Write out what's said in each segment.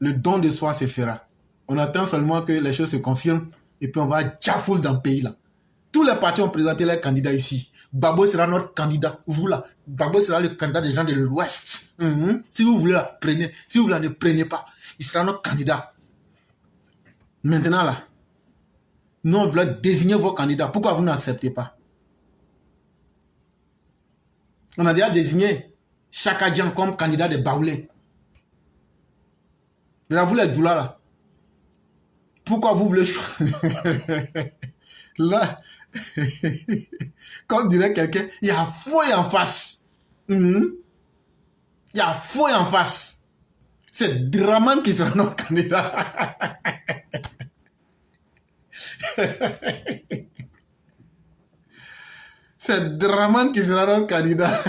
le don de soi se fera. On attend seulement que les choses se confirment et puis on va jafoul dans le pays là. Tous les partis ont présenté leurs candidats ici. Gbagbo sera notre candidat. Vous là, Gbagbo sera le candidat des gens de l'Ouest. Si vous voulez la prenez. Si vous ne la prenez pas, il sera notre candidat. Maintenant là, nous on voulait désigner vos candidats. Pourquoi vous n'acceptez pas? On a déjà désigné Chaka Dian comme candidat de Baoulé. Mais là, vous les douleurs là. Pourquoi vous voulez choisir? Là, comme dirait quelqu'un, il y a fouille en face. Il y a fouille en face. C'est Draman qui sera notre candidat. C'est Draman qui sera notre candidat.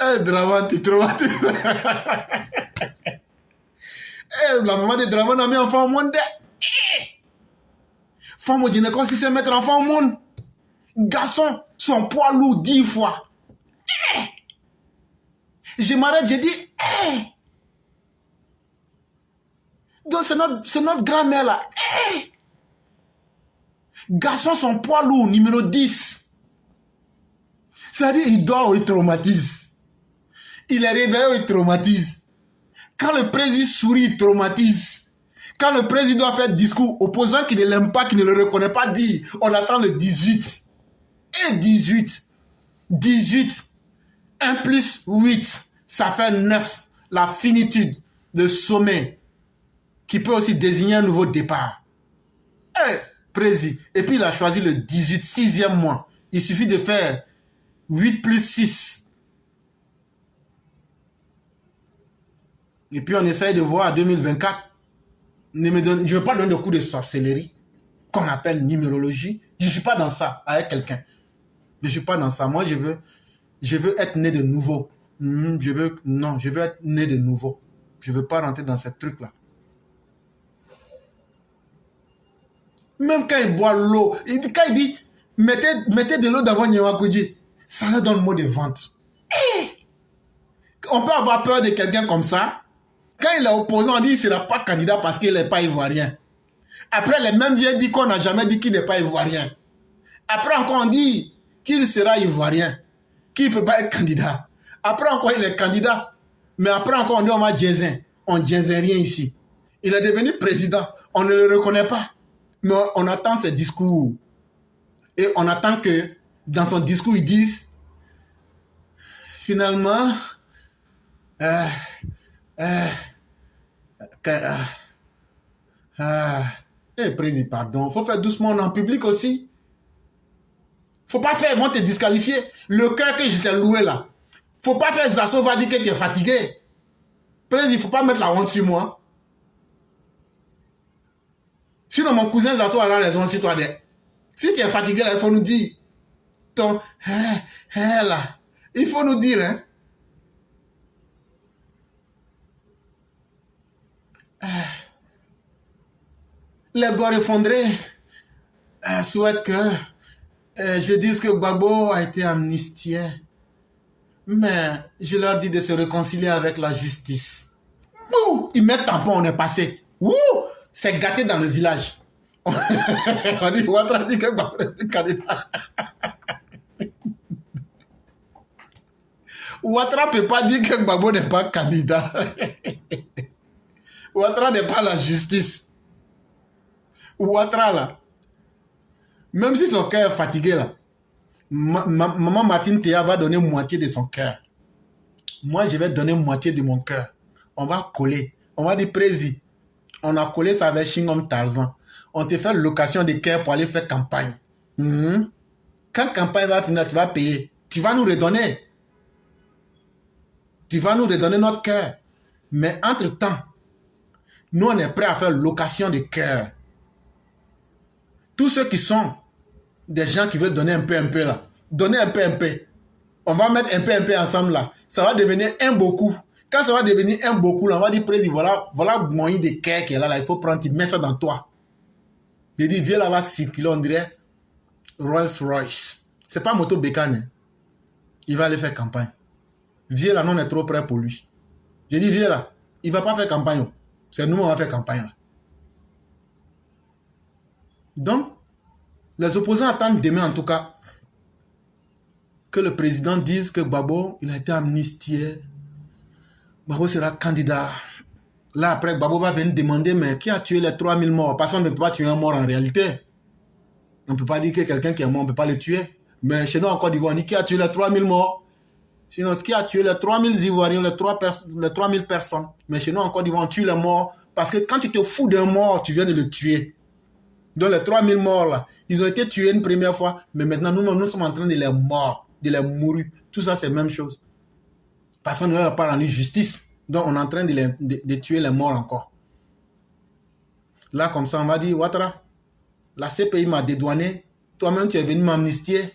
Eh, Draman, tu traumatises. Eh, la maman de Draman a mis enfant au monde. Femme au gynécologue qui sait mettre enfant au monde. Garçon, son poids lourd 10 fois. Je m'arrête, je dis, donc c'est notre grand-mère là. Garçon, son poids lourd, numéro 10. C'est-à-dire, il dort, il traumatise. Il est réveillé, il traumatise. Quand le président sourit, il traumatise. Quand le président doit faire discours, opposant qui ne l'aime pas, qui ne le reconnaît pas, dit, on attend le 18. Et 18. 18. 1 plus 8, ça fait 9. La finitude, le sommet, qui peut aussi désigner un nouveau départ. Président. Et puis il a choisi le 18, 6e mois. Il suffit de faire 8 plus 6. Et puis on essaye de voir 2024. Je ne veux pas donner de coups de sorcellerie qu'on appelle numérologie. Je ne suis pas dans ça avec quelqu'un. Je ne suis pas dans ça. Moi, je veux être né de nouveau. Je veux être né de nouveau. Je ne veux pas rentrer dans ce truc-là. Même quand il boit l'eau, quand il dit mettez de l'eau dans votre Nyewakoudji, ça leur donne le mot de vente. On peut avoir peur de quelqu'un comme ça. Quand il est opposant, on dit qu'il ne sera pas candidat parce qu'il n'est pas ivoirien. Après, les mêmes viennent dire qu'on n'a jamais dit qu'il n'est pas ivoirien. Après encore, on dit qu'il sera ivoirien, qu'il ne peut pas être candidat. Après encore, il est candidat. Mais après encore, on dit on va jazzin. On ne jazz rien ici. Il est devenu président. On ne le reconnaît pas. Mais on attend ses discours. Et on attend que dans son discours, il dise finalement, président, pardon, il faut faire doucement en public aussi. Faut pas faire, ils vont te disqualifier. Le cœur que je t'ai loué là. Faut pas faire Zasso va dire que tu es fatigué. Président, il faut pas mettre la honte sur moi. Sinon, mon cousin Zasso aura raison sur toi. Si tu es fatigué là, il faut nous dire. Là. Il faut nous dire, hein. Les gars effondrés souhaitent que je dise que Gbagbo a été amnistié. Mais je leur dis de se réconcilier avec la justice. Ouh, ils mettent tampon, on est passé. Ouh, c'est gâté dans le village. On dit, Ouattara dit que Gbagbo est candidat. Ouattara ne peut pas dire que Gbagbo n'est pas candidat. Ouattara n'est pas la justice. Ouattara là, même si son cœur est fatigué là, maman Martine Théa va donner moitié de son cœur. Moi, je vais donner moitié de mon cœur. On va coller. On va dire, Président, on a collé ça avec Shingom Tarzan. On te fait location de cœur pour aller faire campagne. Quand campagne va finir, tu vas payer. Tu vas nous redonner. Tu vas nous redonner notre cœur. Mais entre-temps, nous, on est prêts à faire location de cœur. Tous ceux qui sont des gens qui veulent donner un peu là, donner un peu. On va mettre un peu ensemble là. Ça va devenir un beaucoup. Quand ça va devenir un beaucoup là, on va dire, Président, voilà moyen de cœur qui est là, il faut prendre, tu mets ça dans toi. Il dit, viens là-bas circuler, on dirait Rolls-Royce. C'est pas moto bécane. Il va aller faire campagne. Viens là, non, on est trop près pour lui. J'ai dit, viens là. Il ne va pas faire campagne. C'est nous, on va faire campagne là. Donc, les opposants attendent demain en tout cas que le président dise que Gbagbo, il a été amnistié. Gbagbo sera candidat. Là, après, Gbagbo va venir demander, mais qui a tué les 3000 morts? Parce qu'on ne peut pas tuer un mort en réalité. On ne peut pas dire que quelqu'un qui est mort, on ne peut pas le tuer. Mais chez nous, en Côte d'Ivoire, on dit qui a tué les 3000 morts? Sinon, qui a tué les 3000 Ivoiriens, les 3000 personnes? Mais chez nous, en Côte d'Ivoire, on tue les morts. Parce que quand tu te fous d'un mort, tu viens de le tuer. Donc, les 3000 morts, là, ils ont été tués une première fois. Mais maintenant, nous sommes en train de les mordre, de les mourir. Tout ça, c'est la même chose. Parce qu'on ne leur a pas rendu justice. Donc, on est en train de tuer les morts encore. Là, comme ça, on va dire, Ouattara, la CPI m'a dédouané. Toi-même, tu es venu m'amnistier.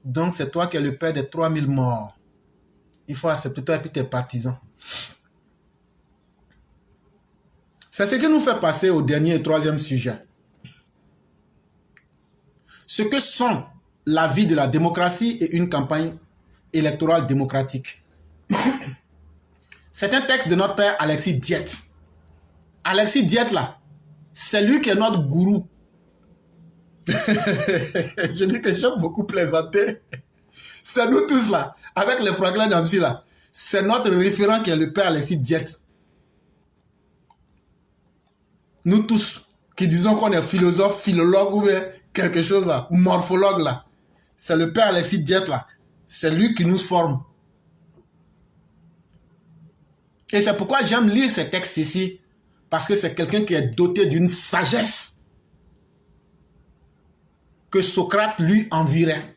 Donc, c'est toi qui es le père des 3000 morts. Il faut accepter toi et puis tes partisans. C'est ce qui nous fait passer au dernier et troisième sujet. Ce que sont la vie de la démocratie et une campagne électorale démocratique. C'est un texte de notre père Alexis Diet. Alexis Diet, là, c'est lui qui est notre gourou. Je dis que j'aime beaucoup plaisanter. C'est nous tous là, avec les Franklin Dempsey là. C'est notre référent qui est le père Alexis Diet. Nous tous qui disons qu'on est philosophe, philologue ou bien quelque chose là, morphologue là. C'est le père Alexis Diet là. C'est lui qui nous forme. Et c'est pourquoi j'aime lire ces textes ici. Parce que c'est quelqu'un qui est doté d'une sagesse que Socrate lui envierait.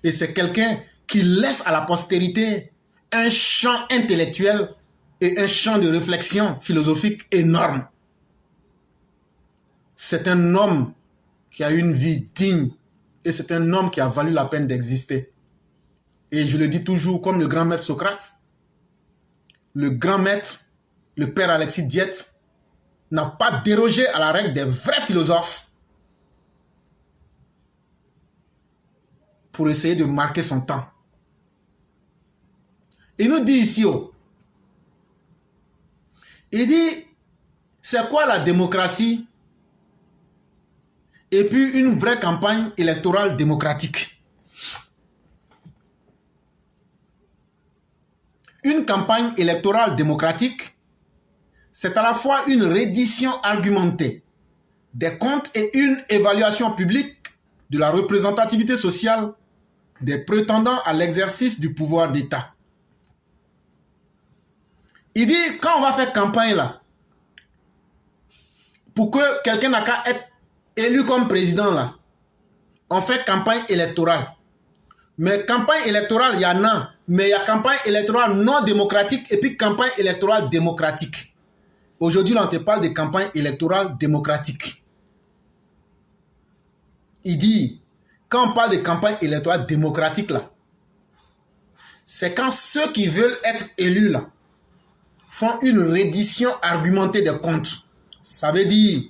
Et c'est quelqu'un qui laisse à la postérité un champ intellectuel et un champ de réflexion philosophique énorme. C'est un homme qui a une vie digne et c'est un homme qui a valu la peine d'exister. Et je le dis toujours comme le grand maître Socrate, le grand maître, le père Alexis Diet, n'a pas dérogé à la règle des vrais philosophes pour essayer de marquer son temps. Il nous dit ici, il dit, c'est quoi la démocratie et puis une vraie campagne électorale démocratique? Une campagne électorale démocratique, c'est à la fois une reddition argumentée des comptes et une évaluation publique de la représentativité sociale des prétendants à l'exercice du pouvoir d'État. Il dit, quand on va faire campagne là, pour que quelqu'un n'a qu'à être élu comme président là, on fait campagne électorale. Mais campagne électorale, il y en a, mais il y a campagne électorale non démocratique et puis campagne électorale démocratique. Aujourd'hui, là, on te parle de campagne électorale démocratique. Il dit, quand on parle de campagne électorale démocratique là, c'est quand ceux qui veulent être élus là, font une reddition argumentée des comptes. Ça veut dire,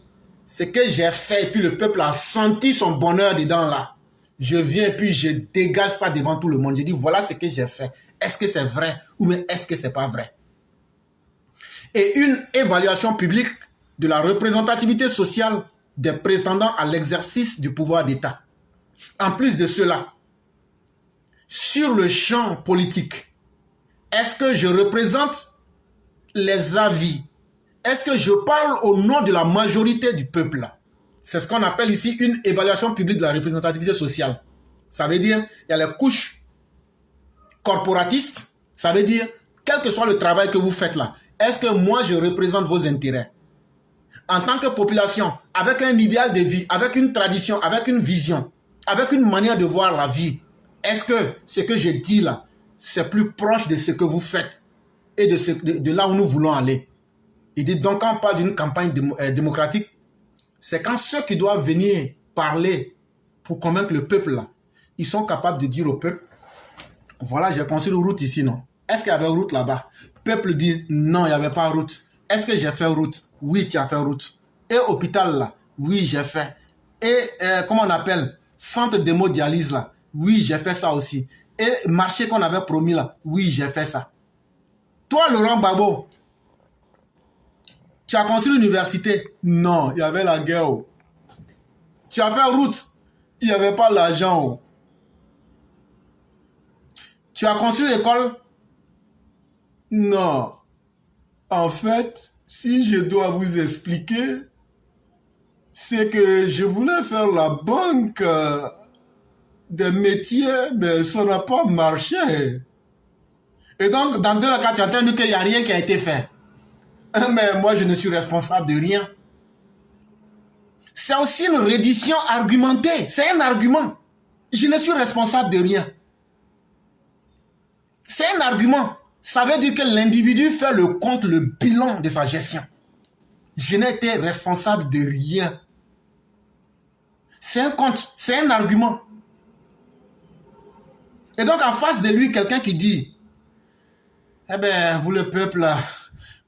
ce que j'ai fait et puis le peuple a senti son bonheur dedans là. Je viens et puis je dégage ça devant tout le monde. Je dis, voilà ce que j'ai fait. Est-ce que c'est vrai ou est-ce que c'est pas vrai? Et une évaluation publique de la représentativité sociale des prétendants à l'exercice du pouvoir d'État. En plus de cela, sur le champ politique, est-ce que je représente les avis? Est-ce que je parle au nom de la majorité du peuple? C'est ce qu'on appelle ici une évaluation publique de la représentativité sociale. Ça veut dire, il y a les couches corporatistes. Ça veut dire, quel que soit le travail que vous faites là, est-ce que moi je représente vos intérêts? En tant que population, avec un idéal de vie, avec une tradition, avec une vision, avec une manière de voir la vie, est-ce que ce que je dis là, c'est plus proche de ce que vous faites et de là où nous voulons aller? Il dit donc, quand on parle d'une campagne démocratique, c'est quand ceux qui doivent venir parler pour convaincre le peuple là, ils sont capables de dire au peuple, voilà, j'ai construit une route ici, non? Est-ce qu'il y avait une route là-bas? Le peuple dit, non, il n'y avait pas de route. Est-ce que j'ai fait route? Oui, tu as fait route. Et hôpital là? Oui, j'ai fait. Et comment on appelle? Centre d'hémodialyse là? Oui, j'ai fait ça aussi. Et marché qu'on avait promis là? Oui, j'ai fait ça. Toi, Laurent Gbagbo, tu as construit l'université? Non, il y avait la guerre. Oh. Tu as fait route? Il n'y avait pas l'argent. Oh. Tu as construit l'école? Non. En fait, si je dois vous expliquer, c'est que je voulais faire la banque des métiers, mais ça n'a pas marché. Et donc, dans deux cas, tu es en train de dire qu'il n'y a rien qui a été fait. Mais moi, je ne suis responsable de rien. C'est aussi une reddition argumentée. C'est un argument. Je ne suis responsable de rien. C'est un argument. Ça veut dire que l'individu fait le compte, le bilan de sa gestion. Je n'ai été responsable de rien. C'est un compte, c'est un argument. Et donc, en face de lui, quelqu'un qui dit, eh bien, vous le peuple,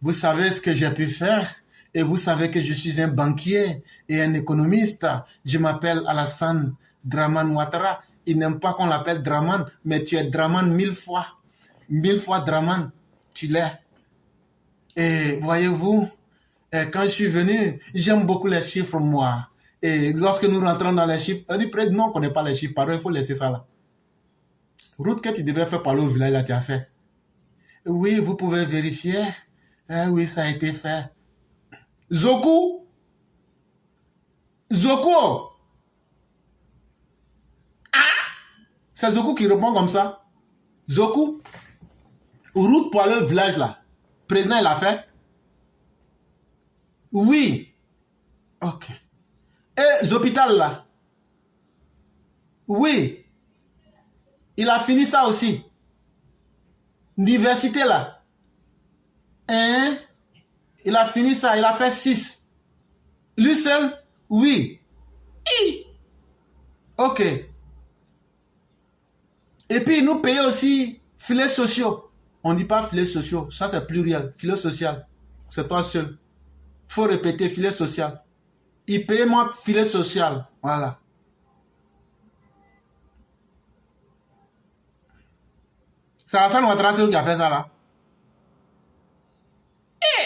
vous savez ce que j'ai pu faire et vous savez que je suis un banquier et un économiste. Je m'appelle Alassane Dramane Ouattara. Il n'aime pas qu'on l'appelle Dramane, mais tu es Dramane 1000 fois. 1000 fois Dramane, tu l'es. Et voyez-vous, quand je suis venu, j'aime beaucoup les chiffres, moi. Et lorsque nous rentrons dans les chiffres, on dit, non, on ne connaît pas les chiffres, pardon, il faut laisser ça là. Route que tu devrais faire parler au village, là, tu as fait. Oui, vous pouvez vérifier. Oui, ça a été fait. Zoku. Zoku. Ah, c'est Zoku qui répond comme ça. Zoku. Route pour aller au village là. Président, il a fait. Oui. Ok. Et l'hôpital là. Oui. Il a fini ça aussi. L'université là. Hein? Il a fini ça. Il a fait 6. Lui seul? Oui. Ok. Et puis, il nous payait aussi filets sociaux. On ne dit pas filets sociaux. Ça, c'est pluriel. Filet social. C'est toi seul. Il faut répéter filet social. Il payait moi filet social. Voilà. C'est Alassane Ouattara qui a fait ça là.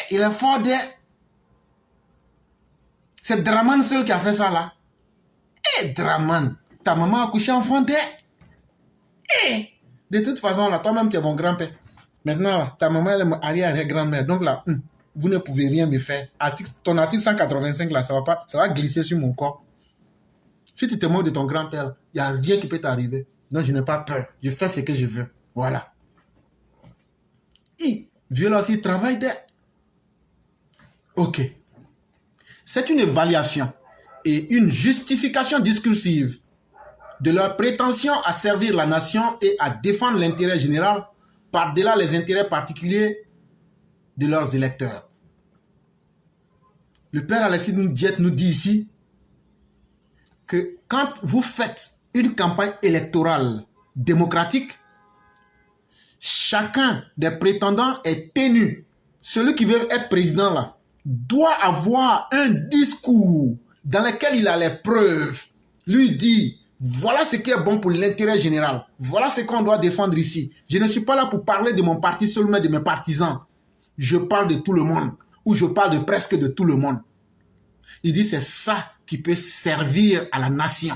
Il est fort de... C'est Dramane seul qui a fait ça là. Dramane, ta maman a couché enfant de... De toute façon là, toi-même tu es mon grand-père. Maintenant là, ta maman elle est mon arrière-grand-mère. Donc là, vous ne pouvez rien me faire. Ton article 185 là, ça va glisser sur mon corps. Si tu te moques de ton grand-père, il n'y a rien qui peut t'arriver. Donc je n'ai pas peur. Je fais ce que je veux. Voilà. Violence, il travaille de... Ok. C'est une évaluation et une justification discursive de leur prétention à servir la nation et à défendre l'intérêt général par-delà les intérêts particuliers de leurs électeurs. Le père Alexis Diet nous dit ici que quand vous faites une campagne électorale démocratique, chacun des prétendants est tenu. Celui qui veut être président là doit avoir un discours dans lequel il a les preuves. Lui dit, voilà ce qui est bon pour l'intérêt général. Voilà ce qu'on doit défendre ici. Je ne suis pas là pour parler de mon parti seulement, de mes partisans. Je parle de tout le monde. Ou je parle de presque de tout le monde. Il dit, c'est ça qui peut servir à la nation.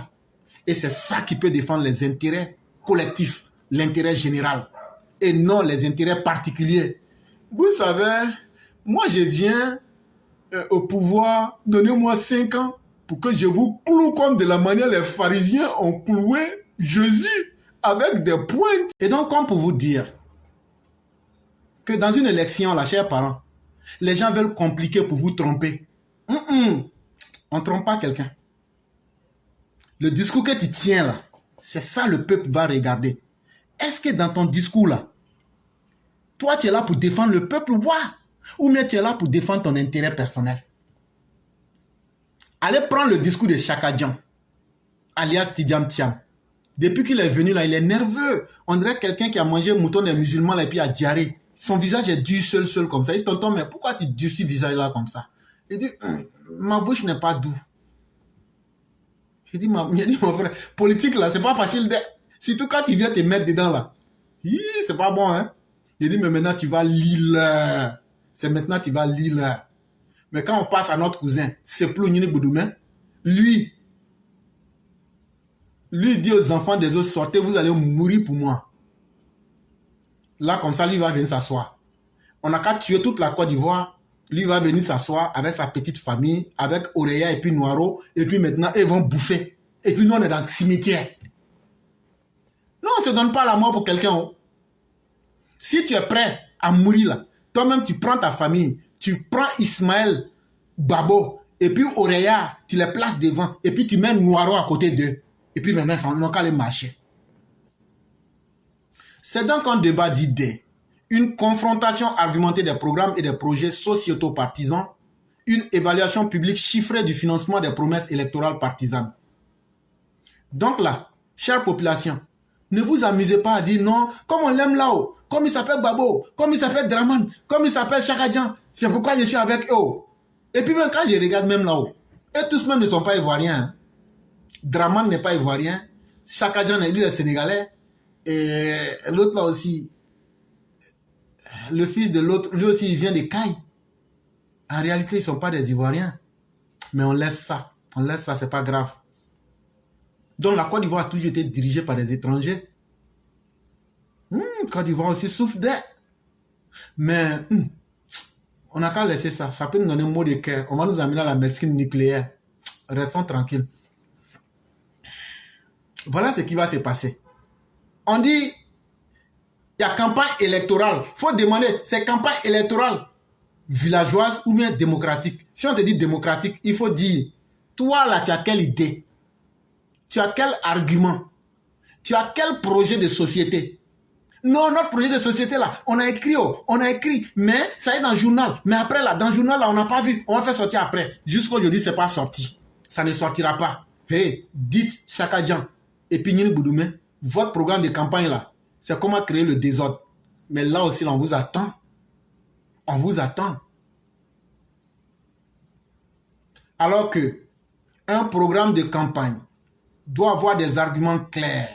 Et c'est ça qui peut défendre les intérêts collectifs, l'intérêt général. Et non les intérêts particuliers. Vous savez, moi je viens au pouvoir, donnez-moi 5 ans pour que je vous cloue comme de la manière les pharisiens ont cloué Jésus avec des pointes. Et donc, comme pour vous dire que dans une élection, là, chers parents, les gens veulent compliquer pour vous tromper. On ne trompe pas quelqu'un. Le discours que tu tiens là, c'est ça le peuple va regarder. Est-ce que dans ton discours là, toi tu es là pour défendre le peuple ou bien tu es là pour défendre ton intérêt personnel? Allez prendre le discours de Chaka Diam, alias Tidiane Thiam. Depuis qu'il est venu là, il est nerveux. On dirait quelqu'un qui a mangé un mouton des musulmans là, et puis a diarrhée. Son visage est dur seul comme ça. Il dit, tonton, mais pourquoi tu durcis le visage là comme ça? Il dit, ma bouche n'est pas douce. Il dit, mon frère, politique là, c'est pas facile de... Surtout quand tu viens te mettre dedans là. C'est pas bon, hein. Il dit, mais maintenant tu vas lire. C'est maintenant tu vas lire. Mais quand on passe à notre cousin, c'est plus Nyini Boudoumé, lui dit aux enfants des autres, sortez, vous allez mourir pour moi. Là, comme ça, lui va venir s'asseoir. On n'a qu'à tuer toute la Côte d'Ivoire. Lui va venir s'asseoir avec sa petite famille, avec Oreya et puis Noiro. Et puis maintenant, ils vont bouffer. Et puis nous, on est dans le cimetière. Non, on ne se donne pas la mort pour quelqu'un. Oh. Si tu es prêt à mourir là, toi-même, tu prends ta famille, tu prends Ismaël, Babo, et puis Oreya, tu les places devant. Et puis tu mets Noiro à côté d'eux. Et puis maintenant, ils n'ont qu'à les marcher. C'est donc un débat d'idées, une confrontation argumentée des programmes et des projets sociétaux partisans, une évaluation publique chiffrée du financement des promesses électorales partisanes. Donc là, chère population, ne vous amusez pas à dire non, comme on l'aime là-haut, comme il s'appelle Babo, comme il s'appelle Draman, comme il s'appelle Chakadjan, c'est pourquoi je suis avec eux. Et puis même quand je regarde même là-haut, eux tous même ne sont pas ivoiriens. Hein. Draman n'est pas ivoirien, Chakadjan, lui, est sénégalais. Et l'autre là aussi, le fils de l'autre, lui aussi, il vient des Cailles. En réalité, ils ne sont pas des Ivoiriens. Mais on laisse ça. On laisse ça, c'est pas grave. Donc la Côte d'Ivoire a toujours été dirigée par des étrangers. Côte d'Ivoire aussi souffre d'air. Mais on n'a qu'à laisser ça. Ça peut nous donner un mot de cœur. On va nous amener à la médecine nucléaire. Restons tranquilles. Voilà ce qui va se passer. On dit, il y a campagne électorale. Il faut demander, c'est campagne électorale villageoise ou bien démocratique. Si on te dit démocratique, il faut dire, toi là, tu as quelle idée? Tu as quel argument? Tu as quel projet de société? Non, notre projet de société là, on a écrit, mais ça est dans le journal. Mais après là, dans le journal là, on n'a pas vu. On va faire sortir après. Jusqu'aujourd'hui, c'est pas sorti. Ça ne sortira pas. Hey, dites Chakadjan et puis Nyini Boudoumé, votre programme de campagne là, c'est comment créer le désordre. Mais là aussi, là, on vous attend. On vous attend. Alors que un programme de campagne doit avoir des arguments clairs.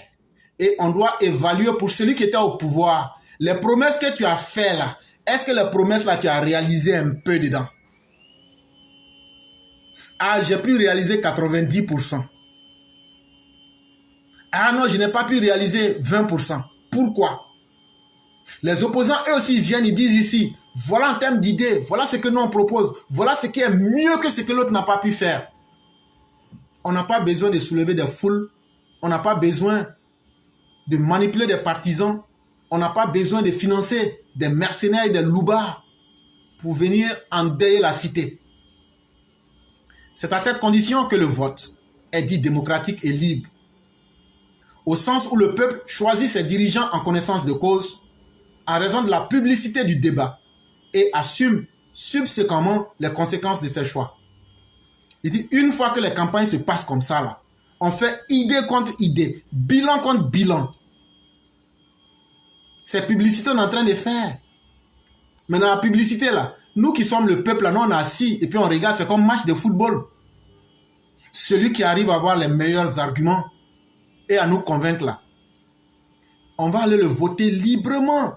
Et on doit évaluer pour celui qui était au pouvoir. Les promesses que tu as faites là, est-ce que les promesses là, tu as réalisé un peu dedans? Ah, j'ai pu réaliser 90%. Ah non, je n'ai pas pu réaliser 20%. Pourquoi? Les opposants, eux aussi, viennent, ils disent ici, voilà en termes d'idées, voilà ce que nous on propose, voilà ce qui est mieux que ce que l'autre n'a pas pu faire. On n'a pas besoin de soulever des foules, on n'a pas besoin de manipuler des partisans, on n'a pas besoin de financer des mercenaires et des loupards pour venir endeuiller la cité. C'est à cette condition que le vote est dit démocratique et libre. Au sens où le peuple choisit ses dirigeants en connaissance de cause, en raison de la publicité du débat, et assume subséquemment les conséquences de ses choix. Il dit, une fois que les campagnes se passent comme ça, là, on fait idée contre idée, bilan contre bilan. C'est publicité qu'on est en train de faire. Mais dans la publicité, là, nous qui sommes le peuple, là, nous on est assis et puis on regarde, c'est comme match de football. Celui qui arrive à avoir les meilleurs arguments et à nous convaincre, là, on va aller le voter librement,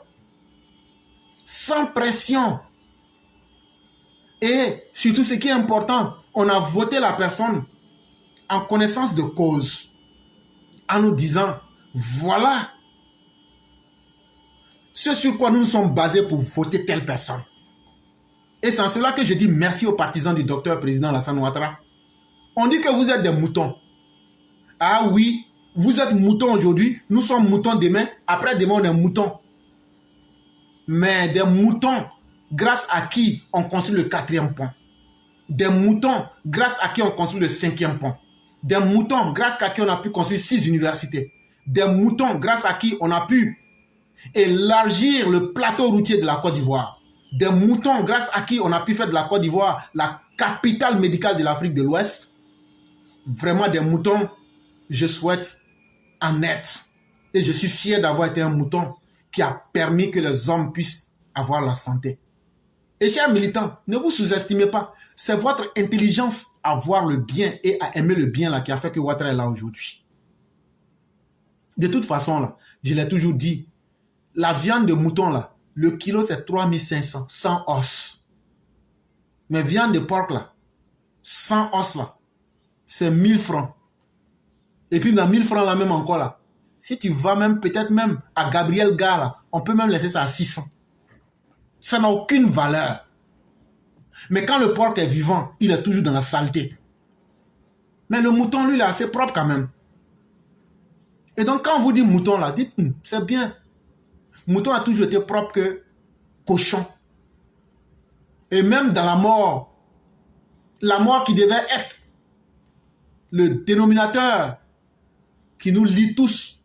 sans pression. Et surtout, ce qui est important, on a voté la personne en connaissance de cause, en nous disant, voilà ce sur quoi nous nous sommes basés pour voter telle personne. Et c'est en cela que je dis merci aux partisans du docteur président Alassane Ouattara. On dit que vous êtes des moutons. Ah oui, vous êtes moutons aujourd'hui, nous sommes moutons demain, après demain on est moutons. Mais des moutons grâce à qui on construit le 4e pont. Des moutons grâce à qui on construit le 5e pont. Des moutons grâce à qui on a pu construire 6 universités. Des moutons grâce à qui on a pu élargir le plateau routier de la Côte d'Ivoire. Des moutons grâce à qui on a pu faire de la Côte d'Ivoire la capitale médicale de l'Afrique de l'Ouest. Vraiment des moutons, je souhaite en être. Et je suis fier d'avoir été un mouton qui a permis que les hommes puissent avoir la santé. Et chers militants, ne vous sous-estimez pas. C'est votre intelligence à voir le bien et à aimer le bien là, qui a fait que Ouattara est là aujourd'hui. De toute façon, là, je l'ai toujours dit, la viande de mouton, là, Le kilo, c'est 3500, sans os. Mais viande de porc, là, sans os, là, c'est 1000 francs. Et puis, dans 1000 francs, là, même encore, là, si tu vas même, peut-être même à Gabriel Gare, là, on peut même laisser ça à 600. Ça n'a aucune valeur. Mais quand le porc est vivant, il est toujours dans la saleté. Mais le mouton, lui, il est assez propre quand même. Et donc, quand on vous dit mouton, là, dites, c'est bien. Mouton a toujours été propre que cochon. Et même dans la mort qui devait être le dénominateur qui nous lie tous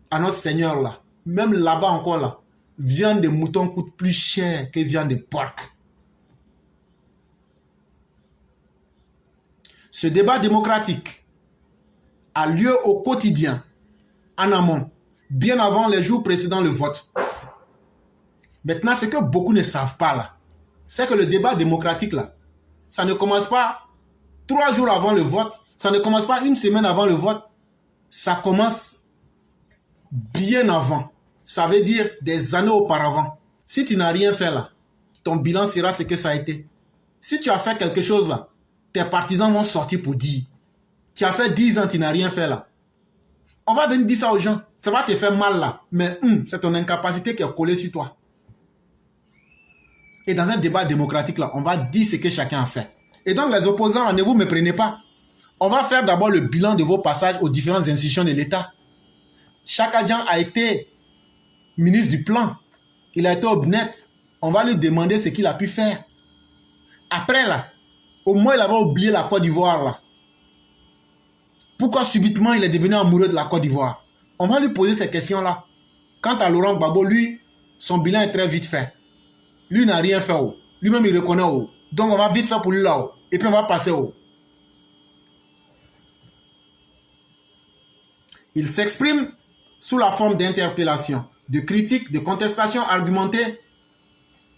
à notre Seigneur, là, même là-bas encore, là, viande de mouton coûte plus cher que viande de porc. Ce débat démocratique a lieu au quotidien, en amont, bien avant les jours précédant le vote. Maintenant, ce que beaucoup ne savent pas, là, c'est que le débat démocratique, là, ça ne commence pas 3 jours avant le vote, ça ne commence pas 1 semaine avant le vote, ça commence bien avant. Ça veut dire des années auparavant. Si tu n'as rien fait là, ton bilan sera ce que ça a été. Si tu as fait quelque chose là, tes partisans vont sortir pour dire, tu as fait 10 ans, tu n'as rien fait là. On va venir dire ça aux gens. Ça va te faire mal là. Mais c'est ton incapacité qui est collée sur toi. Et dans un débat démocratique là, on va dire ce que chacun a fait. Et donc les opposants, ne vous méprenez pas. On va faire d'abord le bilan de vos passages aux différentes institutions de l'État. Chaque agent a été ministre du plan. Il a été au BNET. On va lui demander ce qu'il a pu faire. Après là, au moins il avait oublié la Côte d'Ivoire là. Pourquoi subitement il est devenu amoureux de la Côte d'Ivoire? On va lui poser ces questions-là. Quant à Laurent Gbagbo, lui, son bilan est très vite fait. Lui n'a rien fait. Lui-même, il reconnaît. Donc, on va vite faire pour lui là. Et puis, on va passer. Il s'exprime sous la forme d'interpellation, de critiques, de contestations argumentées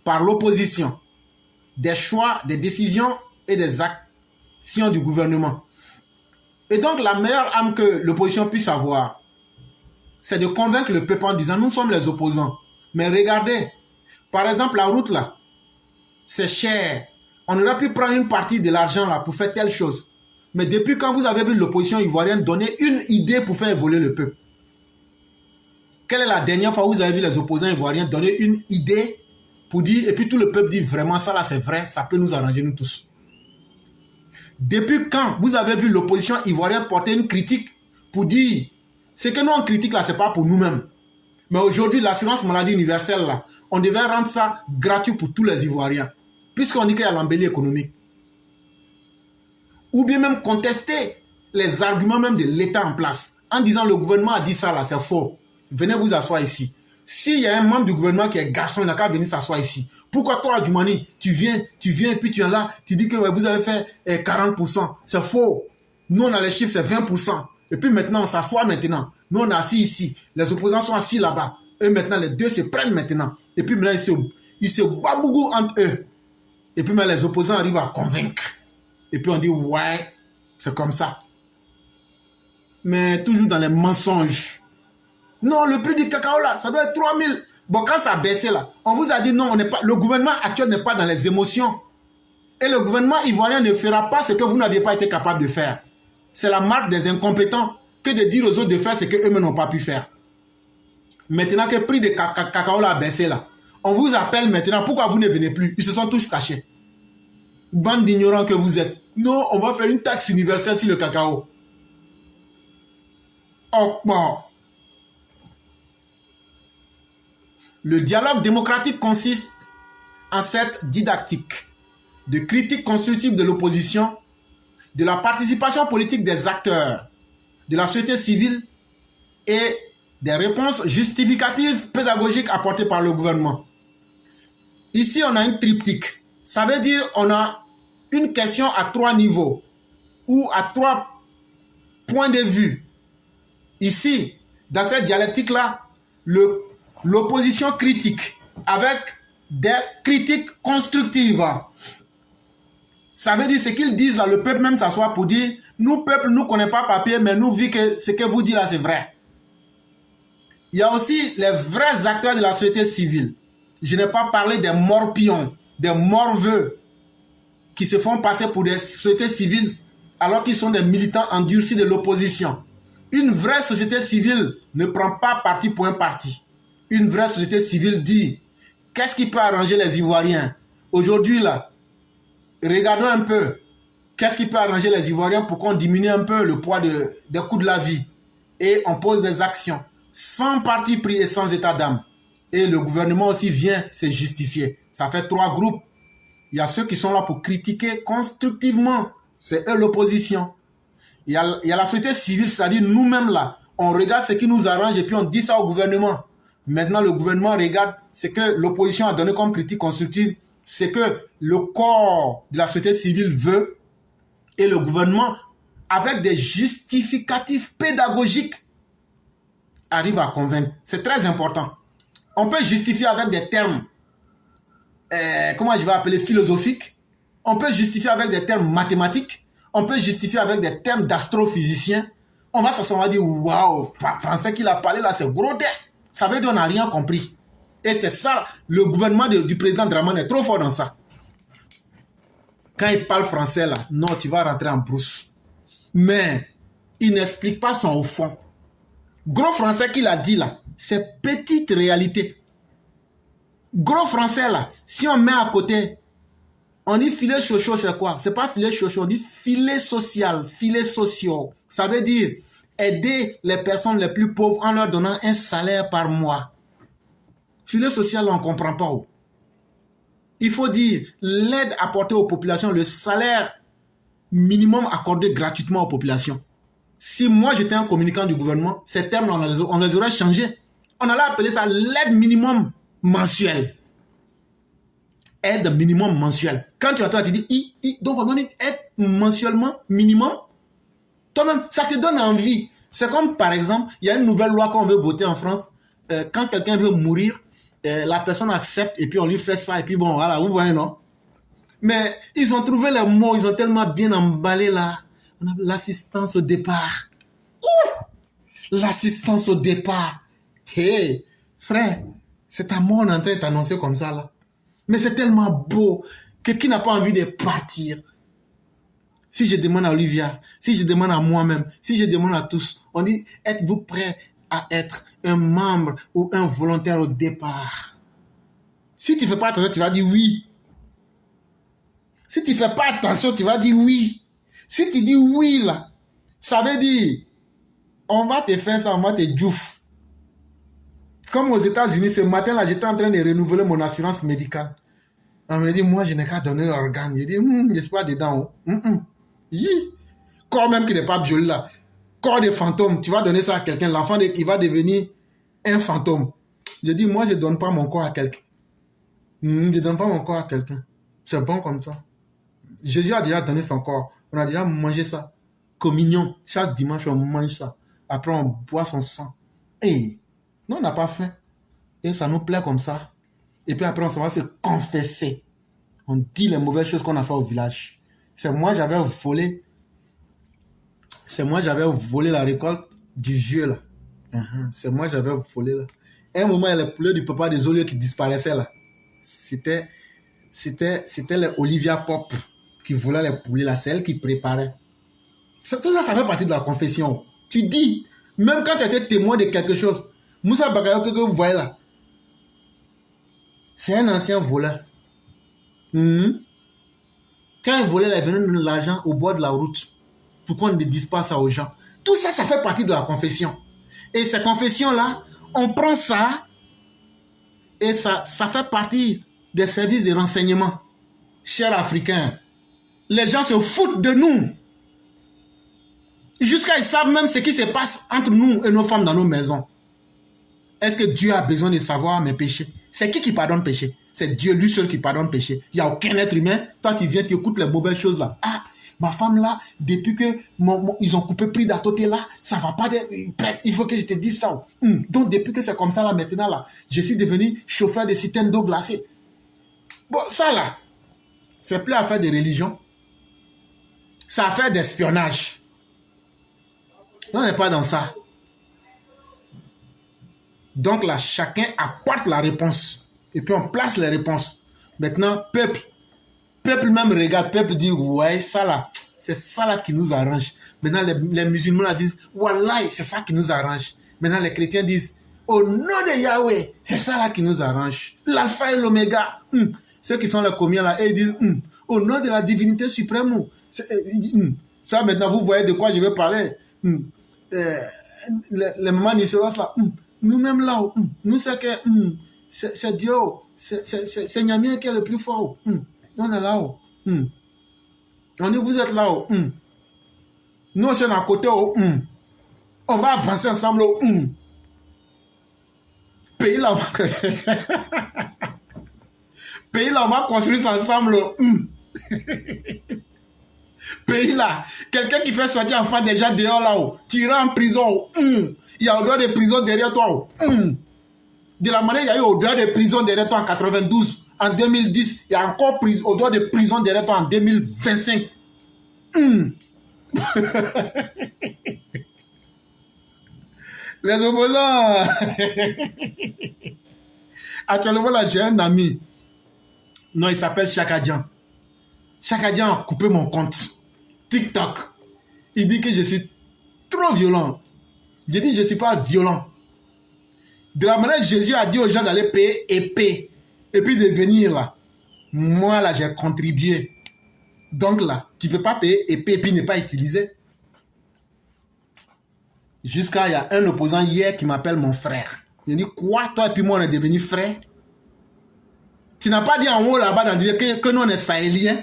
par l'opposition, des choix, des décisions et des actions du gouvernement. Et donc, la meilleure âme que l'opposition puisse avoir, c'est de convaincre le peuple en disant, nous sommes les opposants. Mais regardez, par exemple, la route là, c'est cher. On aurait pu prendre une partie de l'argent là pour faire telle chose. Mais depuis quand vous avez vu l'opposition ivoirienne donner une idée pour faire évoluer le peuple? Quelle est la dernière fois où vous avez vu les opposants ivoiriens donner une idée pour dire, et puis tout le peuple dit vraiment ça là c'est vrai, ça peut nous arranger nous tous? Depuis quand vous avez vu l'opposition ivoirienne porter une critique pour dire, ce que nous on critique là, c'est pas pour nous-mêmes. Mais aujourd'hui, l'assurance maladie universelle là, on devait rendre ça gratuit pour tous les Ivoiriens, puisqu'on dit qu'il y a l'embellie économique. Ou bien même contester les arguments même de l'État en place, en disant le gouvernement a dit ça là, c'est faux. Venez vous asseoir ici. S'il y a un membre du gouvernement qui est garçon, il n'a qu'à venir s'asseoir ici. Pourquoi toi, Adjoumani, tu viens, et puis tu es là, tu dis que ouais, vous avez fait 40%. C'est faux. Nous, on a les chiffres, c'est 20%. Et puis maintenant, on s'assoit maintenant. Nous, on est assis ici. Les opposants sont assis là-bas. Et maintenant, les deux se prennent maintenant. Et puis maintenant, ils se babougou entre eux. Et puis maintenant, les opposants arrivent à convaincre. Et puis on dit, ouais, c'est comme ça. Mais toujours dans les mensonges. Non, le prix du cacao là, ça doit être 3000. Bon, quand ça a baissé là, on vous a dit non, on n'est pas, le gouvernement actuel n'est pas dans les émotions. Et le gouvernement ivoirien ne fera pas ce que vous n'aviez pas été capable de faire. C'est la marque des incompétents que de dire aux autres de faire ce qu'eux-mêmes n'ont pas pu faire. Maintenant que le prix de cacao là a baissé là, on vous appelle maintenant, pourquoi vous ne venez plus? Ils se sont tous cachés. Bande d'ignorants que vous êtes. Non, on va faire une taxe universelle sur le cacao. Oh, bon. Le dialogue démocratique consiste en cette didactique de critique constructive de l'opposition, de la participation politique des acteurs, de la société civile et des réponses justificatives pédagogiques apportées par le gouvernement. Ici, on a une triptyque. Ça veut dire on a une question à 3 niveaux ou à 3 points de vue. Ici, dans cette dialectique-là, l'opposition critique avec des critiques constructives. Ça veut dire ce qu'ils disent là, le peuple même s'assoit pour dire, nous peuple, nous ne connaissons pas papier, mais nous vit que ce que vous dites là, c'est vrai. Il y a aussi les vrais acteurs de la société civile. Je n'ai pas parlé des morpions, des morveux qui se font passer pour des sociétés civiles alors qu'ils sont des militants endurcis de l'opposition. Une vraie société civile ne prend pas parti pour un parti. Une vraie société civile dit qu'est-ce qui peut arranger les Ivoiriens? Aujourd'hui, là, regardons un peu qu'est-ce qui peut arranger les Ivoiriens pour qu'on diminue un peu le poids des coûts de la vie. Et on pose des actions sans parti pris et sans état d'âme. Et le gouvernement aussi vient se justifier. Ça fait 3 groupes. Il y a ceux qui sont là pour critiquer constructivement. C'est eux l'opposition. Il y a la société civile, c'est-à-dire nous-mêmes là. On regarde ce qui nous arrange et puis on dit ça au gouvernement. Maintenant, le gouvernement regarde ce que l'opposition a donné comme critique constructive, ce que le corps de la société civile veut. Et le gouvernement, avec des justificatifs pédagogiques, arrive à convaincre. C'est très important. On peut justifier avec des termes, comment je vais appeler, philosophiques. On peut justifier avec des termes mathématiques. On peut justifier avec des termes d'astrophysiciens. On va s'asseoir, on va dire, waouh, français qu'il a parlé là, c'est gros dé. Ça veut dire qu'on n'a rien compris. Et c'est ça, le gouvernement du président Dramane est trop fort dans ça. Quand il parle français là, non, tu vas rentrer en brousse. Mais il n'explique pas son au fond. Gros français qu'il a dit là, c'est petite réalité. Gros français là, si on met à côté, on dit filet chocho, c'est quoi? C'est pas filet chocho, on dit filet social, filet sociaux. Ça veut dire aider les personnes les plus pauvres en leur donnant un salaire par mois. Filet social, on ne comprend pas où. Il faut dire l'aide apportée aux populations, le salaire minimum accordé gratuitement aux populations. Si moi j'étais un communicant du gouvernement, ces termes on les aurait changés. On allait appeler ça l'aide minimum mensuelle. Aide minimum mensuelle. Quand tu entends, tu dis, donc on donne une aide mensuellement minimum. Toi-même, ça te donne envie. C'est comme par exemple, il y a une nouvelle loi qu'on veut voter en France. Quand quelqu'un veut mourir, la personne accepte et puis on lui fait ça. Et puis bon, voilà, vous voyez, non? Mais ils ont trouvé les mots, ils ont tellement bien emballé là. On a l'assistance au départ. L'assistance au départ. Hé, frère, c'est ta mort en train de t'annoncer comme ça là. Mais c'est tellement beau que qui n'a pas envie de partir? Si je demande à Olivia, si je demande à moi-même, si je demande à tous, on dit, êtes-vous prêts à être un membre ou un volontaire au départ? Si tu ne fais pas attention, tu vas dire oui. Si tu ne fais pas attention, tu vas dire oui. Si tu dis oui, là, ça veut dire, on va te faire ça, on va te djouf. Comme aux États-Unis, ce matin, là, j'étais en train de renouveler mon assurance médicale. On me dit, moi, je n'ai qu'à donner l'organe. Je dis, je ne suis pas dedans. Corps même qui n'est pas joli, là. Corps de fantôme, tu vas donner ça à quelqu'un. L'enfant, il va devenir un fantôme. Je dis, moi, je ne donne pas mon corps à quelqu'un. Je ne donne pas mon corps à quelqu'un. C'est bon comme ça. Jésus a déjà donné son corps. On a déjà mangé ça. Communion. Chaque dimanche, on mange ça. Après, on boit son sang. Et nous, on n'a pas faim. Et ça nous plaît comme ça. Et puis après, on va se confesser. On dit les mauvaises choses qu'on a fait au village. C'est moi, j'avais volé. C'est moi, j'avais volé la récolte du vieux, là. C'est moi, j'avais volé, là. À un moment, il y a les poulets du papa des Olieux qui disparaissaient, là. C'était les Olivia Pop qui volaient les poulets, là. C'est elle qui préparait. Tout ça, ça fait partie de la confession. Tu dis, même quand tu étais témoin de quelque chose, Moussa Bakayo que vous voyez là, c'est un ancien voleur. Quand il volait, il venait de l'argent au bord de la route. Pourquoi on ne dise pas ça aux gens? Tout ça, ça fait partie de la confession. Et ces confessions-là, on prend ça et ça fait partie des services de renseignement. Chers Africains, les gens se foutent de nous. Jusqu'à ils savent même ce qui se passe entre nous et nos femmes dans nos maisons. Est-ce que Dieu a besoin de savoir mes péchés? C'est qui pardonne péché? C'est Dieu lui seul qui pardonne péché. Il n'y a aucun être humain. Toi, tu viens, tu écoutes les mauvaises choses là. Ah, ma femme là, depuis que ils ont coupé prix d'atoté là, ça va pas. Il faut que je te dise ça. Donc, depuis que c'est comme ça là, maintenant là, je suis devenu chauffeur de citernes d'eau glacée. Bon, ça là, c'est plus affaire de religion. C'est affaire d'espionnage. On n'est pas dans ça. Donc là, chacun apporte la réponse. Et puis on place les réponses. Maintenant, peuple même regarde, peuple dit, ouais, ça là, c'est ça là qui nous arrange. Maintenant, les musulmans là disent, Wallah, c'est ça qui nous arrange. Maintenant, les chrétiens disent, au nom de Yahweh, c'est ça là qui nous arrange. L'alpha et l'oméga. Ceux qui sont les commiens là, ils disent, au nom de la divinité suprême. Ça, maintenant, vous voyez de quoi je vais parler. Les mamans Nisseros là, nous-mêmes là, nous c'est que c'est Dieu, c'est Nyamien qui est le plus fort. On est là-haut. On dit, vous êtes là-haut. Nous, on est à côté. On va avancer ensemble. Pays là, pays là, on va construire ça ensemble. Pays là, quelqu'un qui fait sortir enfant déjà dehors là-haut, tiré en prison. Il y a odeur de prison derrière toi. De la manière il y a eu odeur de prison derrière toi en 92, en 2010, il y a encore odeur de prison derrière toi en 2025. Les opposants. Actuellement là, j'ai un ami. Non, il s'appelle Chakadjan. Chakadjan a coupé mon compte TikTok. Il dit que je suis trop violent. J'ai dit je ne suis pas violent. De la manière Jésus a dit aux gens d'aller payer épée et puis de venir là. Moi là, j'ai contribué. Donc là, tu ne peux pas payer épée et puis ne pas utiliser. Jusqu'à il y a un opposant hier qui m'appelle mon frère. Il dit quoi, toi et puis moi on est devenus frères? Tu n'as pas dit en haut là-bas dans dire que nous on est sahéliens.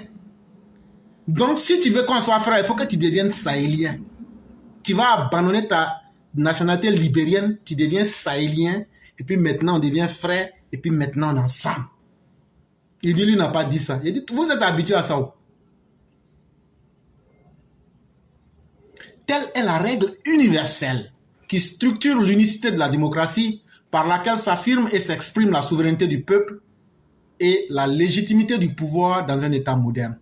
Donc si tu veux qu'on soit frère, il faut que tu deviennes sahélien. Tu vas abandonner ta nationalité libérienne, tu deviens sahélien, et puis maintenant on devient frère, et puis maintenant on est ensemble. Il dit lui n'a pas dit ça. Il dit vous êtes habitué à ça. Telle est la règle universelle qui structure l'unicité de la démocratie par laquelle s'affirme et s'exprime la souveraineté du peuple et la légitimité du pouvoir dans un État moderne.